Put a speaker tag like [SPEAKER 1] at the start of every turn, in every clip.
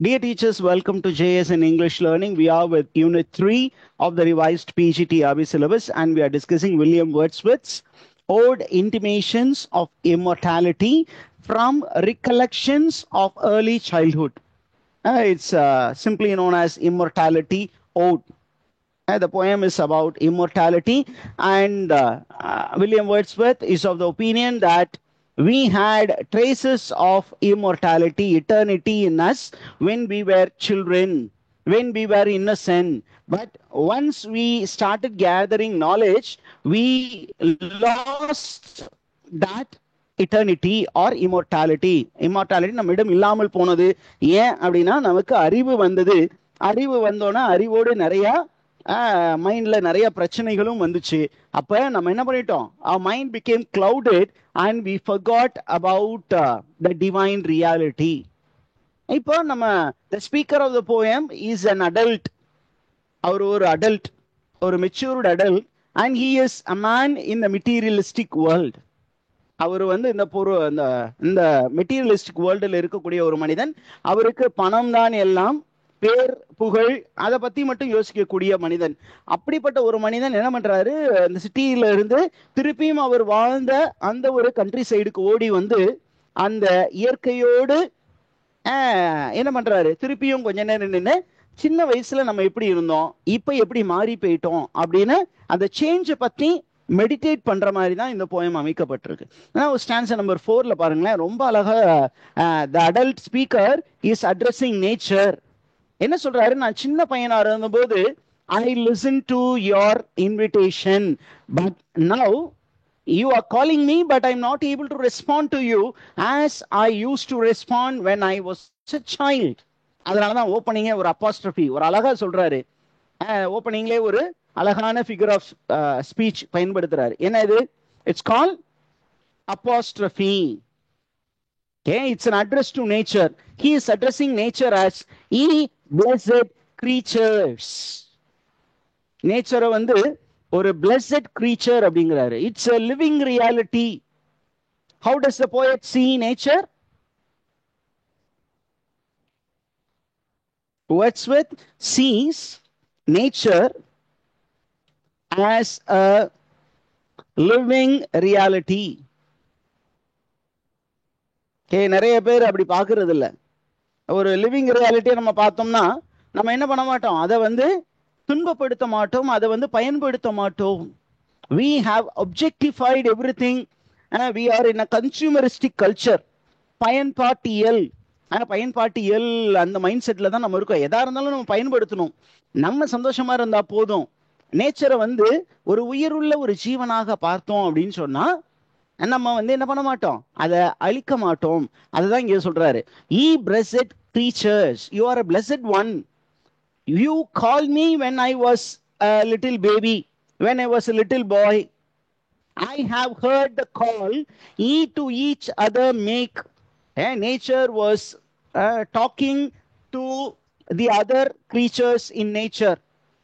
[SPEAKER 1] Dear teachers, welcome to JS in English Learning. We are with Unit 3 of the revised PGTRB syllabus, and we are discussing William Wordsworth's Ode Intimations of Immortality from Recollections of Early Childhood. It's simply known as Immortality Ode. The poem is about immortality, and William Wordsworth is of the opinion that we had traces of immortality, eternity in us when we were children, when we were innocent. But once we started gathering knowledge, we lost that eternity or immortality. Immortality நம்மிடம் இல்லாமல் போனது. ஏன் அப்படின்னா நமக்கு அறிவு வந்தது. அறிவு வந்தோன்னா அறிவோடு நிறைய மைண்ட்ல நிறைய பிரச்சனைகளும் வந்துச்சு. அப்ப நம்ம என்ன பண்ணிட்டோம்? our mind became clouded and we forgot about the divine reality. இப்போ நம்ம the speaker of the poem is an adult. அவர் ஒரு adult, ஒரு matured adult, and he is a man in the materialistic world. அவர் வந்து இந்த materialistic வேர்ல்டில் இருக்கக்கூடிய ஒரு மனிதன். அவருக்கு பணம் தான் எல்லாம், பேர் புகழ் அதை பத்தி மட்டும் யோசிக்கக்கூடிய மனிதன். அப்படிப்பட்ட ஒரு மனிதன் என்ன பண்றாரு? இந்த சிட்டியில இருந்து திருப்பியும் அவர் வாழ்ந்த அந்த ஒரு கண்ட்ரி சைடுக்கு ஓடி வந்து அந்த இயற்கையோடு என்ன பண்றாரு? திருப்பியும் கொஞ்ச நேரம் நின்று சின்ன வயசுல நம்ம எப்படி இருந்தோம், இப்ப எப்படி மாறி போயிட்டோம் அப்படின்னு அந்த சேஞ்சை பத்தி மெடிடேட் பண்ற மாதிரி தான் இந்த போயம் அமைக்கப்பட்டிருக்கு. ஸ்டான்ஸா நம்பர் 4ல பாருங்களேன், ரொம்ப அழகா த adult speaker is addressing nature. என்ன சொல்றாரு? நான் சின்ன பையனா இருந்தபோது I listened to your invitation, but now you are calling me, but I'm not able to respond to you as I used to respond when I was a child. அதனாலதான் ஓப்பனிங்கே ஒரு apostrophe ஒரு அழகா சொல்றாரு. ஓப்பனிங்லே ஒரு அழகான ஃபிகர் ஆஃப் ஸ்பீச் பயன்படுத்துறாரு. என்ன இது? It's call apostrophe. Okay, it's an address to nature. He is addressing nature as ye blessed creatures. Nature வந்து ஒரு blessed creature அப்படிங்கிறாரு. It's a living reality. How does the poet see nature? Wordsworth sees nature as a living reality. நிறைய பேர் அப்படி பாக்குறது இல்ல. ஒரு living ரியாலிட்டியை நம்ம பார்த்தோம்னா நம்ம என்ன பண்ண மாட்டோம்? அதை வந்து துன்பப்படுத்த மாட்டோம், அதை வந்து பயன்படுத்த மாட்டோம். We have objectified everything. We are in a consumeristic culture. பயன்பாட்டியல் பயன்பாட்டியல் அந்த மைண்ட் செட்ல தான் நம்ம இருக்கோம். எதா இருந்தாலும் நம்ம பயன்படுத்தணும், நம்ம சந்தோஷமா இருந்தா போதும். நேச்சரை வந்து ஒரு உயிருள்ள ஒரு ஜீவனாக பார்த்தோம் அப்படின்னு சொன்னா நம்ம வந்து என்ன பண்ண மாட்டோம்? அதை அழிக்க மாட்டோம். அதுதான் இங்க சொல்றாரு. Ye blessed creatures, you are a blessed one. You called me when I was a little baby, when I was a little boy. I have heard the call, ye to each other make. Nature was talking to the other creatures in nature.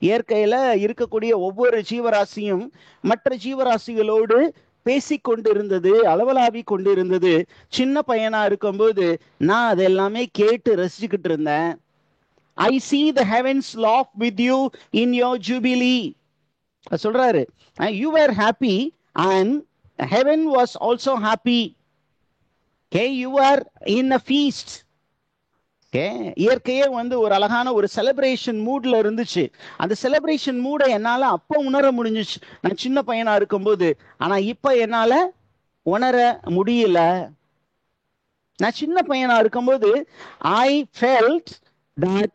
[SPEAKER 1] இயற்கையில இருக்கக்கூடிய ஒவ்வொரு ஜீவராசியும் மற்ற ஜீவராசிகளோடு பேசிக்கொண்டிருந்தது, அளவலாவி கொண்டிருந்தது. சின்ன பையனா இருக்கும்போது நான் அதெல்லாமே கேட்டு ரசிச்சுக்கிட்டு இருந்தேன். I see the heavens laugh with you in your jubilee. சொல்றாரு, you were happy and heaven was also happy. Okay, you were in a feast. இயற்கையே வந்து ஒரு அழகான ஒரு செலிப்ரேஷன் மூட்ல இருந்துச்சு. அந்த செலிப்ரேஷன் மூடை என்னால அப்ப உணர முடிஞ்சிச்சு நான் சின்ன பையனா இருக்கும்போது. ஆனா இப்ப என்னால உணர முடியல. நான் சின்ன பையனா இருக்கும்போது I felt that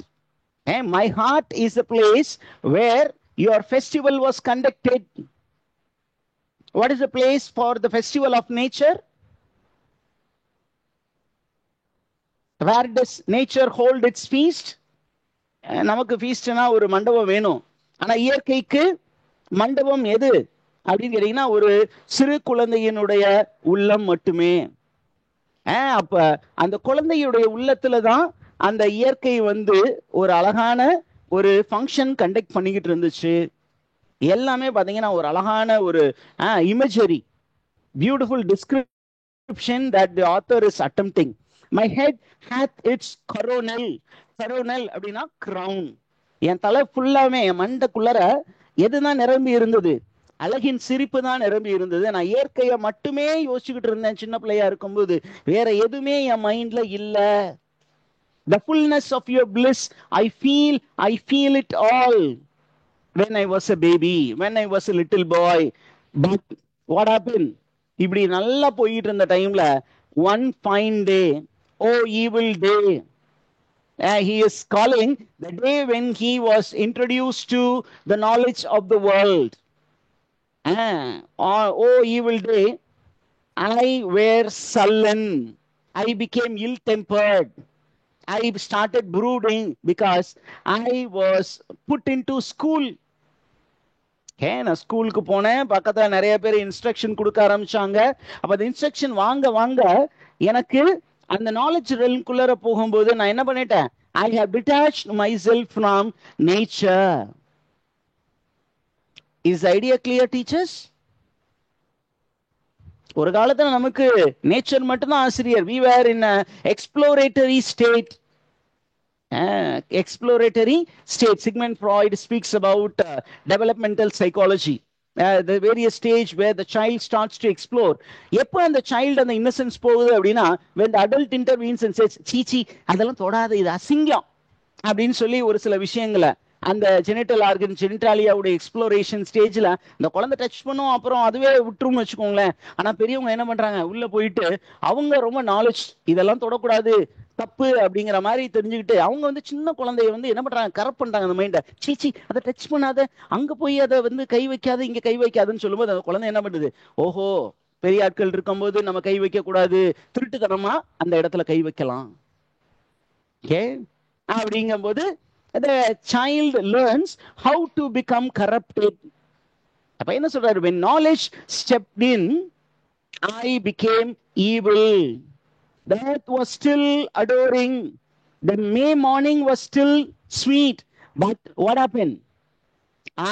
[SPEAKER 1] my heart is a place where your festival was conducted. What is the place for the festival of nature? Where does nature hold its feast? நமக்கு ஃபீஸ்ட்னா ஒரு மண்டபம் வேணும். ஆனா இயற்கைக்கு மண்டபம் எது அப்படின்னு கேட்டீங்கன்னா ஒரு சிறு குழந்தையினுடைய உள்ளம் மட்டுமே. அப்ப அந்த குழந்தையுடைய உள்ளத்துல தான் அந்த இயற்கை வந்து ஒரு அழகான ஒரு ஃபங்க்ஷன் கண்டக்ட் பண்ணிக்கிட்டு இருந்துச்சு. எல்லாமே பாத்தீங்கன்னா ஒரு அழகான ஒரு imagery, beautiful description that the author is attempting. My head hath its coronal. Coronal அப்படின்னா crown. என் தலை ஃபுல்லாமே, என் மண்டைக்குள்ளர எதுதான் நிரம்பி இருந்தது? அழகின் சிரிப்பு தான் நிரம்பி இருந்தது. நான் இயற்கையை மட்டுமே யோசிச்சுக்கிட்டு இருந்தேன் சின்ன பிள்ளையா இருக்கும்போது. வேற எதுவுமே என் மைண்ட்ல இல்ல. The fullness of your bliss, I feel it all when I was a baby, when I was a little boy. But what happened? இப்படி நல்லா போயிட்டு இருந்த டைம்ல one fine day, oh evil day, he is calling the day when he was introduced to the knowledge of the world. Oh evil day, I were sullen, I became ill-tempered, I started brooding because I was put into school. நான் ஸ்கூலுக்கு போனேன், பக்கத்துல நிறைய பேர் instruction கொடுக்க ஆரம்பிச்சாங்க. அப்ப அந்த இன்ஸ்ட்ரக்ஷன் வாங்க வாங்க எனக்கு அந்த நாலேஜ் ரெல்குள்ளர போகும்போது நான் என்ன பண்ணிட்டேன்? I have detached myself from nature. Is the idea clear, teachers? ஒரு காலத்துல நமக்கு நேச்சர் மட்டும்தான் ஆசிரியர். We were in a exploratory state. Exploratory state. Sigmund Freud speaks about developmental psychology. The various stage where the child starts to explore. எப்போ அந்த child அந்த innocence போகுது அப்படின்னா, when the adult intervenes and says, சீச்சி அதெல்லாம் தொடாத, இது அசிங்கம் அப்படின்னு சொல்லி ஒரு சில விஷயங்களை அந்த ஜெனிட்டல் ஆர்கன், ஜெனிட்டாலியாவுடைய எக்ஸ்ப்ளோரேஷன் ஸ்டேஜ்ல இந்த குழந்தை டச் பண்ணும், அப்புறம் அதுவே விட்டுரும்னு வச்சுக்கோங்களேன். ஆனா பெரியவங்க என்ன பண்றாங்க? உள்ள போயிட்டு அவங்க ரொம்ப நாலேஜ், இதெல்லாம் தொடக்கூடாது, தப்பு அப்படிங்கிற மாதிரி தெரிஞ்சுக்கிட்டு அவங்க வந்து சின்ன குழந்தைய வந்து என்ன பண்றாங்க? கரெக்ட் பண்றாங்க அந்த மைண்டை. சீச்சி அதை டச் பண்ணாத, அங்க போய் அதை வந்து கை வைக்காத, இங்க கை வைக்காதுன்னு சொல்லும்போது அந்த குழந்தை என்ன பண்ணுது? ஓஹோ, பெரிய ஆட்கள் இருக்கும்போது நம்ம கை வைக்க கூடாது, திருட்டுத்தனமா அந்த இடத்துல கை வைக்கலாம். ஓகே, அப்படிங்கும்போது the child learns how to become corrupted. அப்ப என்ன சொல்றாரு? When knowledge stepped in, I became evil. The earth was still adoring. The May morning was still sweet. But what happened?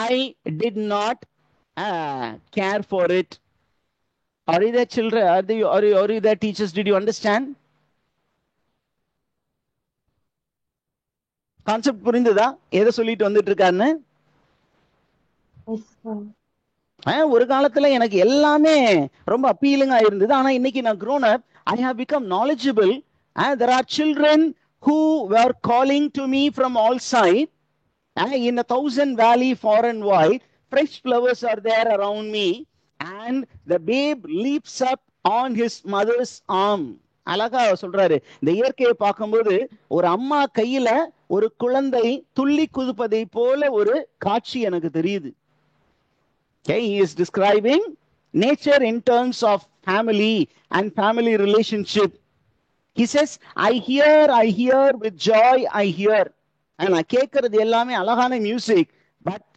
[SPEAKER 1] I did not care for it. Are you there, children? Are you there, teachers? Did you understand? Concept புரிந்ததா? எதை சொல்லிட்டு வந்துட்டு இருக்காருன்னு? ஒரு காலத்துல எனக்கு எல்லாமே ரொம்ப அப்பீலிங்கா இருந்தது. ஆனா இன்னைக்கு நான் grown up, I have become knowledgeable, and there are children who were calling to me from all sides. In a thousand valley far and wide, fresh flowers are there around me, and the babe leaps up on his mother's arm. அழகா சொல்றாரு. இந்த இயற்கையை பார்க்கும்போது ஒரு அம்மா கையில ஒரு குழந்தை துள்ளி குதிப்பதை போல ஒரு காட்சி எனக்கு தெரியுது. Okay, he is describing nature in terms of family and family relationship. He says, I hear with joy, I hear. நான் கேட்கறது எல்லாமே அழகான மியூசிக். பட்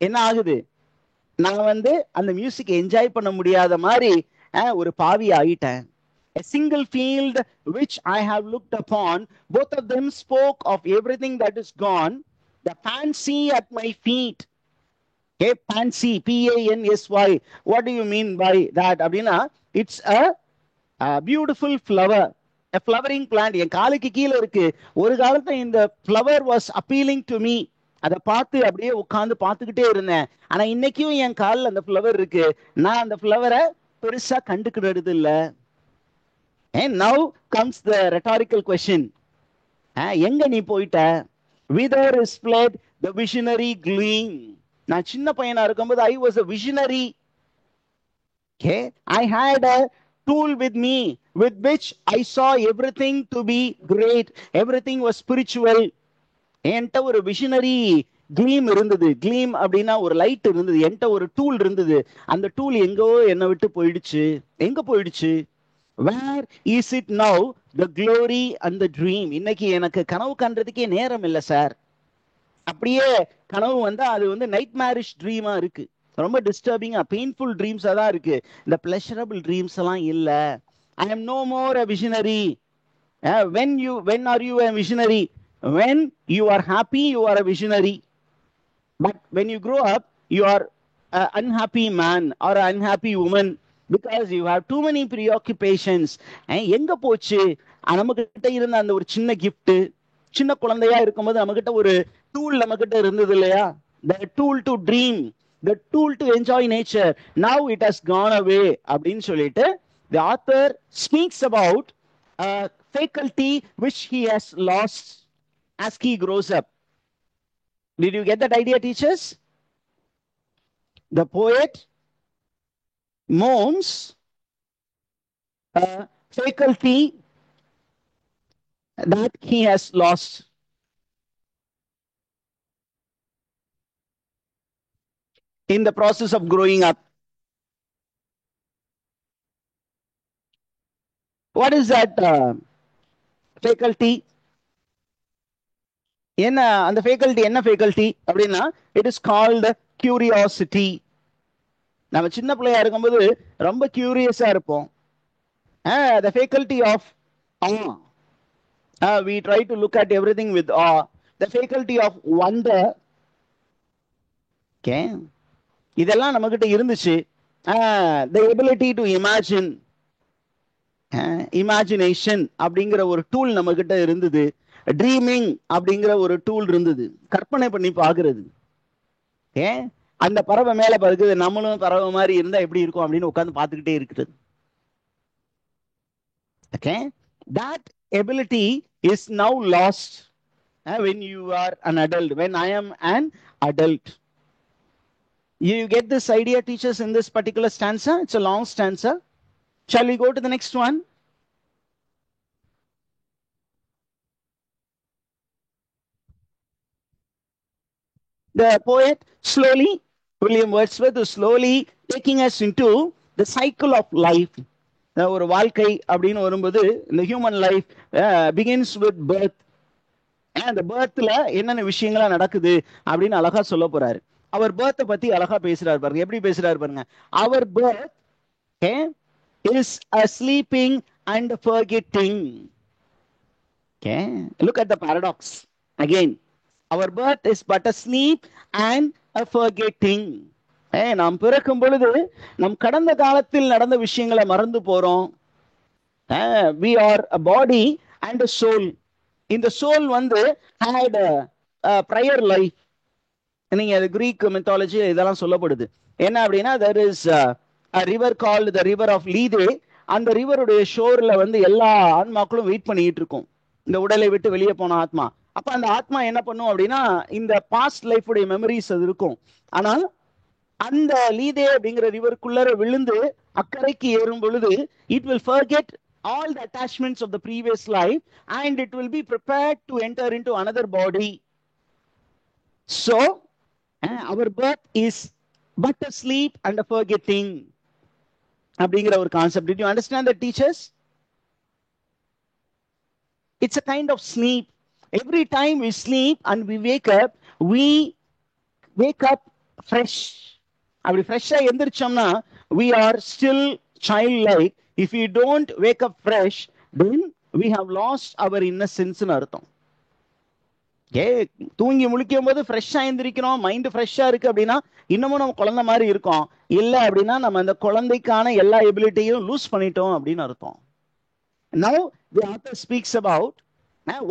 [SPEAKER 1] என்ன ஆகுது? நான் வந்து அந்த மியூசிக் என்ஜாய் பண்ண முடியாத மாதிரி ஒரு பாவி ஆயிட்டேன். A single field which I have looked upon, both of them spoke of everything that is gone. The pansy at my feet. Okay, pansy, P-A-N-S-Y. What do you mean by that? Abdina, it's a beautiful flower, a flowering plant. என் காலுக்கு கீழே இருக்கு. ஒரு காலத்துல இந்த flower was appealing to me. அதை பார்த்து அப்படியே உட்கார்ந்து பார்த்துக்கிட்டே இருந்தேன். ஆனா இன்னைக்கும் என் காலில் அந்த ஃப்ளவர் இருக்கு. நான் அந்த ஃப்ளவரை பெருசா கண்டுக்கிறது இல்லை. And now comes the rhetorical question. எங்க நீ போயிட்ட? Whither is fled the visionary gleam? நான் சின்ன பையனா இருக்கும்போது I was a visionary. Okay, I had a tool with me with which I saw everything to be great. Everything was spiritual. என்கிட்ட ஒரு visionary gleam இருந்தது. gleam அப்படின்னா ஒரு light இருந்தது. என்கிட்ட ஒரு டூல் இருந்தது. அந்த டூல் எங்கோ என்னை விட்டு போயிடுச்சு. எங்க போயிடுச்சு? Where is it now, the glory and the dream? இன்னைக்கு எனக்கு கனவு காண்றதுக்கே நேரம் இல்லை சார். அப்படியே கனவு வந்தா அது வந்து நைட் மேரிஷ் ட்ரீமா இருக்கு. ரொம்ப டிஸ்டர்பிங்கா பெயின்ஃபுல் ட்ரீம்ஸா தான் இருக்கு. இந்த பிளஷரபிள் ட்ரீம்ஸ் எல்லாம் இல்ல. I am no more a visionary. When are you a visionary? When you are happy, you are a visionary. But when you grow up, you are an unhappy man or an unhappy woman. because you have too many preoccupations. எங்க போச்சு நம்ம கிட்ட இருந்த அந்த ஒரு சின்ன gift? சின்ன குழந்தையா இருக்கும்போது நம்ம கிட்ட ஒரு டூல் நம்ம கிட்ட இருந்தது இல்லையா? the tool to dream, the tool to enjoy nature, now it has gone away அப்படின்னு சொல்லிட்டு the author speaks about a faculty which he has lost as he grows up. Did you get that idea, teachers? The poet mourns a faculty that he has lost. In the process of growing up. What is that faculty? என்ன அந்த faculty என்ன faculty அப்படின்னா it is called curiosity. நம்ம சின்ன பிள்ளையா இருக்கும்போது ரொம்ப கியூரியஸா இருப்போம். The faculty of awe. We try to look at everything with awe. The faculty of wonder. Okay. இதெல்லாம் நம்ம கிட்ட இருந்துச்சு. The ability to imagine. Imagination அப்படிங்கிற ஒரு டூல் நம்ம கிட்ட இருந்தது. ட்ரீமிங் அப்படிங்கிற ஒரு டூல் இருந்தது. கற்பனை பண்ணி பாக்குறது. அந்த பறவை மேல பறக்குது, நம்மளும் பறவை மாதிரி இருந்தா எப்படி இருக்கும் அப்படின்னு உட்கார்ந்து பார்த்துக்கிட்டே இருக்கிறது. Okay, that ability is now lost when you are an adult, when I am an adult. You get this idea, teachers, in this particular stanza? It's a long stanza. Shall we go to the next one? The poet slowly, William Wordsworth, is slowly taking us into the cycle of life. ஒரு வாழ்க்கை அப்படின்னு வரும்போது இந்த human life begins with birth. அந்த பர்த்ல என்னென்ன விஷயங்களா நடக்குது அப்படின்னு அழகா சொல்ல போறாரு. அவர் பர்த்தை பத்தி அழகா பேசுறாரு பாருங்க. எப்படி பேசுறாரு பாருங்க. அவர் birth is a sleeping and forgetting. Okay, look at the paradox again. Our birth is but a sleep and a forgetting. நாம் பிறக்கும் பொழுது நம் கடந்த காலத்தில் நடந்த விஷயங்களை மறந்து போறோம். We are a body and a soul. இந்த soul வந்து had a prior life. நீங்க கிரீக் மித்தாலஜி இதெல்லாம் சொல்லப்படுது. என்ன அப்படின்னா there is a river called the river of Lide. அந்த ரிவருடைய ஷோர்ல வந்து எல்லா ஆன்மாக்களும் வெயிட் பண்ணிட்டு இருக்கும், இந்த உடலை விட்டு வெளியே போன ஆத்மா. அப்ப அந்த ஆத்மா என்ன பண்ணும் அப்படின்னா இந்த பாஸ்ட் லைஃப் உடைய மெமரிஸ் அது இருக்கும். ஆனால் அந்த லீதே அப்படிங்கிற ரிவருக்குள்ள விழுந்து அக்கறைக்கு ஏறும் பொழுது it will forget all the attachments of the previous life and it will be prepared to enter into another body. So our birth is but a sleep and a forgetting அப்படிங்கிற ஒரு concept. Did you understand that, teachers? It's a kind of sleep. Every time we sleep and we wake up fresh. அப்படி ஃப்ரெஷ்ஷா எந்திரிச்சோம்னா we are still childlike. If we don't wake up fresh, then we have lost our innocence ன்னு அர்த்தம். தூங்கி முழிக்கும் போது ஃப்ரெஷ்ஷா எந்திரிக்கிறோம், mind ஃப்ரெஷ்ஷா இருக்கு அப்படின்னா இன்னமும் நம்ம குழந்தை மாதிரி இருக்கோம். இல்லை அப்படின்னா நம்ம அந்த குழந்தைக்கான எல்லா எபிலிட்டியும் லூஸ் பண்ணிட்டோம் அப்படின்னு அர்த்தம். Now the author speaks about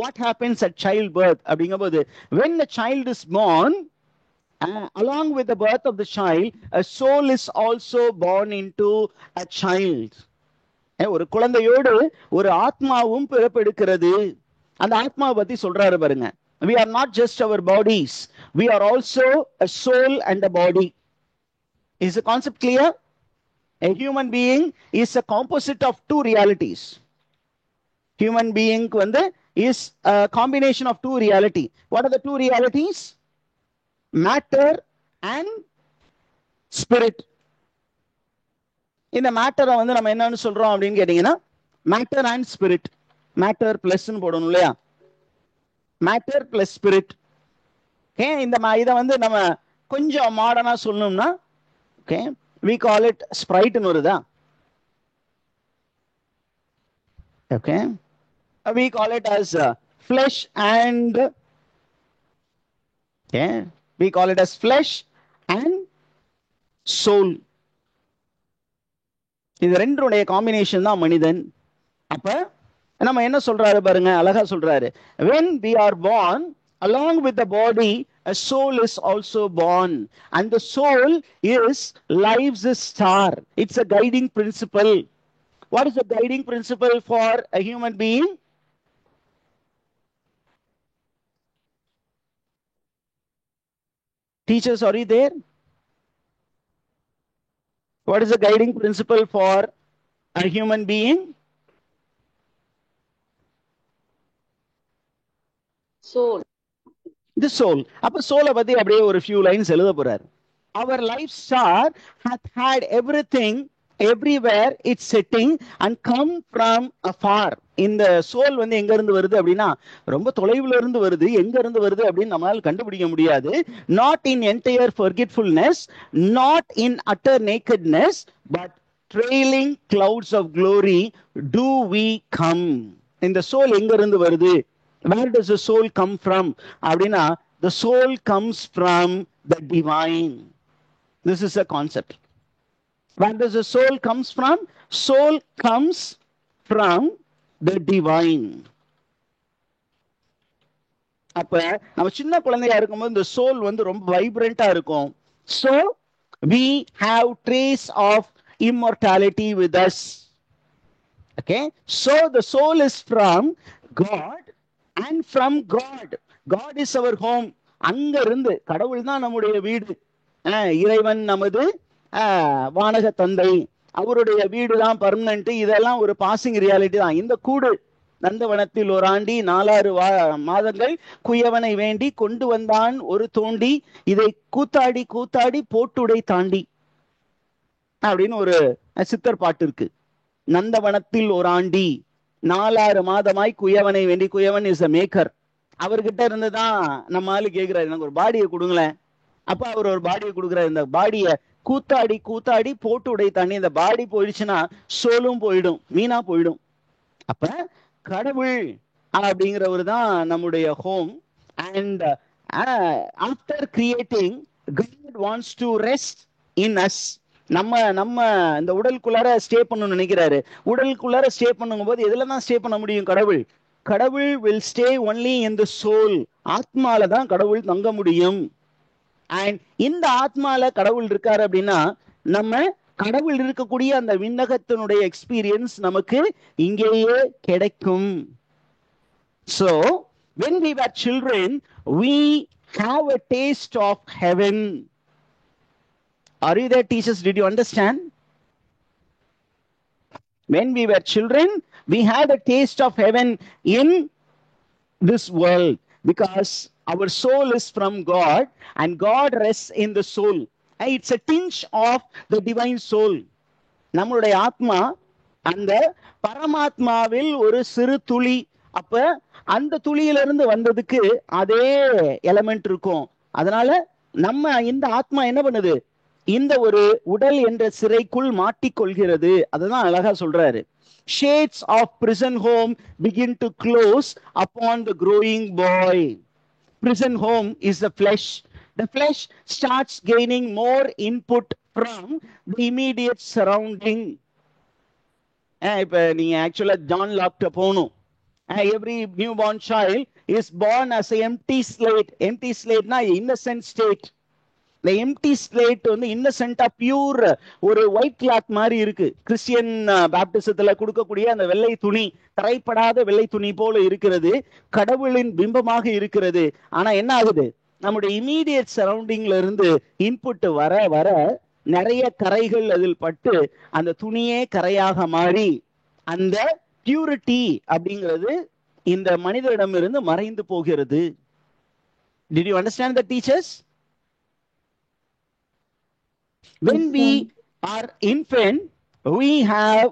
[SPEAKER 1] what happens at childbirth அப்படிங்கும்போது when the child is born, along with the birth of the child, a soul is also born into a child. ஒரு குழந்தையோடு ஒரு ஆத்மாவும் பிறப்பெடுக்கிறது. அந்த ஆத்மாவை பத்தி சொல்றாரு பாருங்க. We are not just our bodies, we are also a soul and a body. Is the concept clear? A human being is a composite of two realities. Human being வந்து is a combination of two reality. What are the two realities? Matter and spirit. இந்த மேட்டரை வந்து நம்ம என்னன்னு சொல்றோம் அப்படின்னு கேட்டீங்கன்னா matter and spirit. Matter பிளஸ்ன்னு போடணும் இல்லையா? Matter plus spirit. இந்த இதை வந்து நம்ம கொஞ்சம் மாடர்னா சொல்லணும்னா we call it sprite ன்னு வருதா? Okay, we call it as flesh and we call it as flesh and soul. இது ரெண்டுடைய காம்பினேஷன் தான் மனிதன். அப்ப நம்ம என்ன சொல்றாரு பாருங்க, அழகா சொல்றாரு. when we are born, along with the body, a soul is also born, and the soul is life's star. It's a guiding principle. What is the guiding principle for a human being? Teachers, are you there? What is the guiding principle for a human being?
[SPEAKER 2] Soul.
[SPEAKER 1] The soul. அப்ப soul பத்தி அப்படியே ஒரு few lines எழுத போறாரு. Our life star hath had everything, everywhere it's setting and come from afar. இந்த soul வந்து எங்க இருந்து வருது அப்படின்னா ரொம்ப தொலைவுல இருந்து வருது. எங்க இருந்து வருது அப்படின்னு நம்மளால கண்டுபிடிக்க முடியாது. Not in entire forgetfulness, not in utter nakedness, but trailing clouds of glory do we come. இந்த soul எங்க இருந்து வருது? Where does the soul come from? அப்படின்னா the soul comes from the divine. This is a concept. Where does the soul comes from? Soul comes from the divine. அப்ப நம்ம சின்ன குழந்தையா இருக்கும்போது இந்த soul வந்து ரொம்ப வைப்ரண்டா இருக்கும். So we have trace of immortality with us. Okay, so the soul is from God and from God. God is our home. அங்க இருந்து கடவுள் தான் நம்முடைய வீடு. இறைவன் நமது வானக தந்தை, அவருடைய வீடு தான் பர்மனன்ட். இதெல்லாம் ஒரு பாசிங் ரியாலிட்டி தான். இந்த கூடு நந்தவனத்தில் ஒரு ஆண்டி 4 மாதங்கள் குயவனை வேண்டி கொண்டு வந்தான் ஒரு தோண்டி, இதை கூத்தாடி கூத்தாடி போட்டுடை தாண்டி அப்படின்னு ஒரு சித்தர் பாட்டு இருக்கு. நந்தவனத்தில் ஒரு ஆண்டி 4 மாதமாய் குயவனை வேண்டி, குயவன் இஸ் அ மேக்கர். அவர்கிட்ட இருந்துதான் நம்ம ஆளு கேட்கிறாரு, எனக்கு ஒரு பாடியை கொடுங்களேன். அப்ப அவர் ஒரு பாடியை கொடுக்குறாரு. இந்த பாடியை கூத்தாடி கூத்தாடி போட்டு உடை தாண்டி, இந்த பாடி போயிடுச்சுன்னா சோலும் போயிடும், மீனா போயிடும். அப்ப கடவுள் அப்படிங்கிறவர் தான் நம்முடைய home. And after creating God wants to rest in us. நம்ம இந்த உடலுக்குள்ளார ஸ்டே பண்ணணும்னு நினைக்கிறாரு. உடலுக்குள்ளார ஸ்டே பண்ணும் போது எதுல தான் ஸ்டே பண்ண முடியும்? கடவுள் will stay only in the soul. ஆத்மால தான் கடவுள் தங்க முடியும். அண்ட் இந்த ஆத்மால கடவுள் இருக்காரு அப்படின்னா நம்ம கடவுள் இருக்கக்கூடிய அந்த விண்ணகத்தினுடைய எக்ஸ்பீரியன்ஸ் நமக்கு இங்கேயே கிடைக்கும். So when we were children, we have a taste of heaven. Are you there, teachers? Did you understand? When we were children, we had a taste of heaven in this world because our soul is from God and God rests in the soul. It's a tinge of the divine soul. நம்மளுடைய ஆத்மா அந்த பரமாத்மாவில் ஒரு சிறு துளி. அப்ப அந்த துளியிலிருந்து வந்ததுக்கு அதே எலமெண்ட் இருக்கும். அதனால நம்ம இந்த ஆத்மா என்ன பண்ணுது? இந்த ஒரு உடல் என்ற சிறைக்குள் மாட்டிக்கொள்கிறது. அதுதான் அழகா சொல்றாரு. Shades of prison home begin to close upon the growing boy. Prison home is the flesh. The flesh starts gaining more input from the immediate surrounding. இப்ப நீங்க ஆக்சுவலா ஜான் லாக்ட போகணும். Every newborn child is born as an empty slate. Empty slate na innocent state. The empty slate வந்து இன்னசென்டா pure ஒரு white cloth மாதிரி இருக்கு. Christian பாப்டிசத்துல கொடுக்கக்கூடிய அந்த வெள்ளை துணி, தரைப்படாத வெள்ளை துணி போல இருக்கிறது, கடவுளின் பிம்பமாக இருக்கிறது. ஆனா என்ன ஆகுது? நம்முடைய இமீடியட் சரௌண்டிங்ல இருந்து இன்புட் வர வர நிறைய கரைகள் அதில் பட்டு அந்த துணியே கரையாக மாறி அந்த பியூரிட்டி அப்படிங்கிறது இந்த மனிதரிடமிருந்து மறைந்து போகிறது. Did you understand that, teachers? When we are infant, we have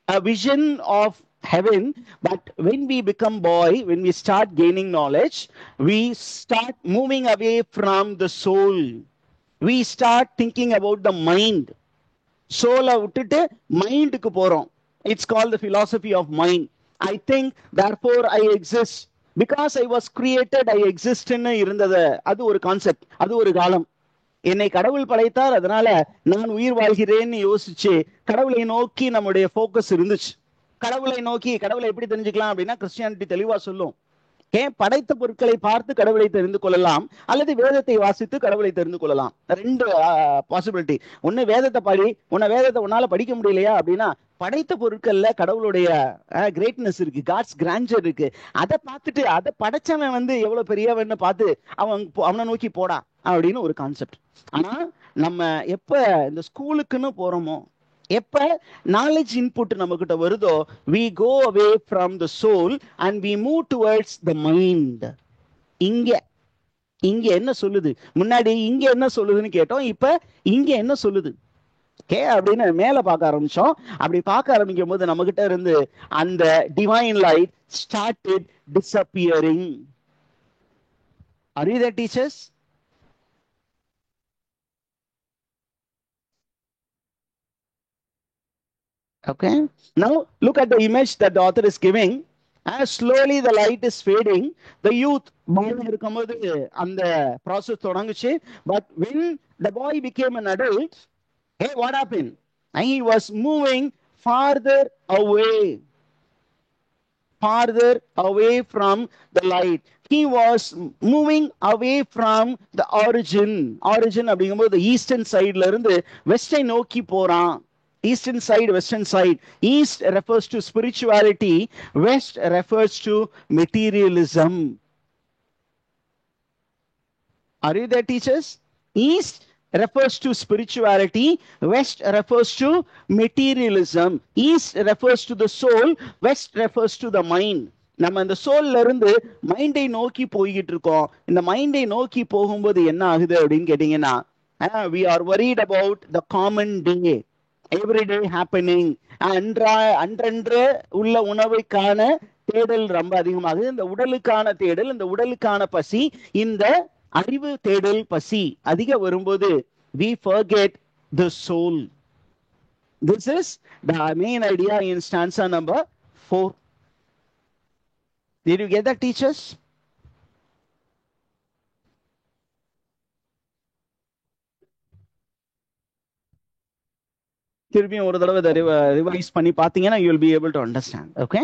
[SPEAKER 1] a vision of heaven, but when we become boy, when we start gaining knowledge, we start moving away from the soul. We start thinking about the mind. Soul விட்டுட்டு மைண்டுக்கு போறோம். It's called the philosophy of mind. I think, therefore I exist. Because I was created, I exist ன்னு இருந்தது. அது ஒரு concept, அது ஒரு காலம். என்னை கடவுள் படைத்தார், அதனால நான் உயிர் வாழ்கிறேன்னு யோசிச்சு கடவுளை நோக்கி நம்முடைய போக்கஸ் இருந்துச்சு. கடவுளை நோக்கி கடவுளை எப்படி தெரிஞ்சுக்கலாம் அப்படின்னா கிறிஸ்டியானிட்டி தெளிவா சொல்லும். ஏன் படைத்த பொருட்களை பார்த்து கடவுளை தெரிந்து கொள்ளலாம், அல்லது வேதத்தை வாசித்து கடவுளை தெரிந்து கொள்ளலாம். ரெண்டு பாசிபிலிட்டி. ஒன்னு வேதத்தை படி, வேதத்தை உன்னால படிக்க முடியலையா அப்படின்னா படைத்த பொருட்கள்ல கடவுளுடைய கிரேட்னஸ் இருக்கு, காட்ஸ் கிராண்டர் இருக்கு. அதை பார்த்துட்டு அதை படைச்சவன் எவ்வளவு பெரியவன்னு பார்த்து அவனை நோக்கி போடா அப்படின்னு ஒரு கான்செப்ட். ஆனா நம்ம எப்ப இந்த ஸ்கூலுக்குன்னு போறோமோ, எப்ப நாலேஜ் இன்புட் நம்ம கிட்ட வருதோ, we go away from the soul and we move towards the mind. இங்க இங்க என்ன சொல்லுது, முன்னாடி இங்க என்ன சொல்லுதுன்னு கேட்டோம், இப்ப இங்க என்ன சொல்லுது கே அப்படின்னு மேல பார்க்க ஆரம்பிச்சோம். அப்படி பார்க்க ஆரம்பிக்கும் போது நம்ம கிட்ட இருந்து அந்த divine light started disappearing. Are you there, teachers? Okay, now look at the image that the author is giving. As slowly the light is fading, the youth இருக்கும்போது அந்த process தொடங்குச்சு. But when the boy became an adult, hey, what happened? And he was moving farther away from the light. He was moving away from the origin அப்படிங்கும்போது eastern சைட்ல இருந்து வெஸ்டை நோக்கி போறான். Eastern side, western side. East refers to spirituality, west refers to materialism. Are you there, teachers? East refers to spirituality, west refers to materialism. East refers to the soul, west refers to the mind. நம்ம இந்த சோல்ல இருந்து மைண்டை நோக்கி போய்கிட்டு இருக்கோம். இந்த மைண்டை நோக்கி போகும்போது என்ன ஆகுது அப்படின்னு கேட்டீங்கன்னா, we are worried about the common day, everyday happening. அன்றன்று உள்ள உணவுக்கான தேடல் ரொம்ப அதிகமாகுது. இந்த உடலுக்கான தேடல், இந்த உடலுக்கான பசி, இந்த அறிவு தேடல் பசி அதிக வரும்போது we forget the soul. This is the main idea in stanza number 4. Did you get that, teachers? திருப்பியும் ஒரு தடவை ரிவைஸ் பண்ணி பார்த்தீங்கன்னா you will be able to understand. Okay,